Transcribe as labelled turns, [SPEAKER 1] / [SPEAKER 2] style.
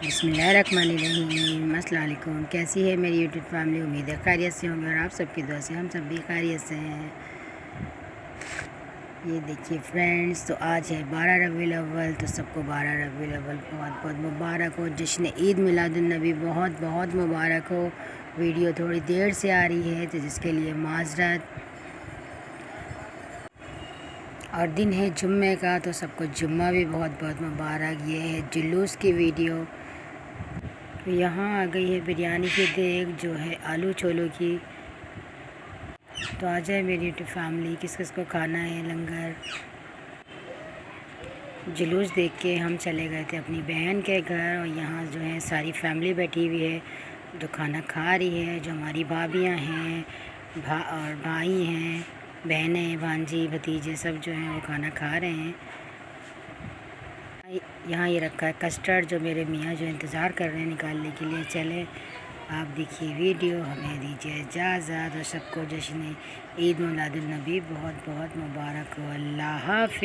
[SPEAKER 1] बिस्मिल्लाहिर्रहमानिर्रहीम। अस्सलाम वालेकुम। कैसी है मेरी यूट्यूब फैमिली? उम्मीद है खैरियत से होंगे और आप सबकी दुआ से हम सब भी खैरियत से हैं। ये देखिए फ्रेंड्स, तो आज है 12 रबीउल अव्वल। तो सबको 12 रबीउल अव्वल बहुत बहुत मुबारक हो। जश्न ईद मिलादुन्नबी बहुत बहुत मुबारक हो। वीडियो थोड़ी देर से आ रही है तो जिसके लिए माज़रत। और दिन है जुम्मे का, तो सबको जुम्मा भी बहुत बहुत मुबारक। ये है जुलूस की वीडियो। तो यहाँ आ गई है बिरयानी की देग, जो है आलू छोलों की। तो आ जाए मेरी यूट्यूब फैमिली, किस किस को खाना है लंगर। जुलूस देख के हम चले गए थे अपनी बहन के घर, और यहाँ जो है सारी फैमिली बैठी हुई है जो खाना खा रही है। जो हमारी भाभियाँ हैं और भाई हैं, बहनें, भांजी, भतीजे सब जो हैं वो खाना खा रहे हैं। यहाँ ये रखा है कस्टर्ड, जो मेरे मियाँ जो इंतज़ार कर रहे हैं निकालने के लिए। चले आप देखिए वीडियो, हमें दीजिए इजाज़त। और सबको जश्न ईद मिलादुन्नबी बहुत बहुत मुबारक हो। अल्लाह हाफ़िज़।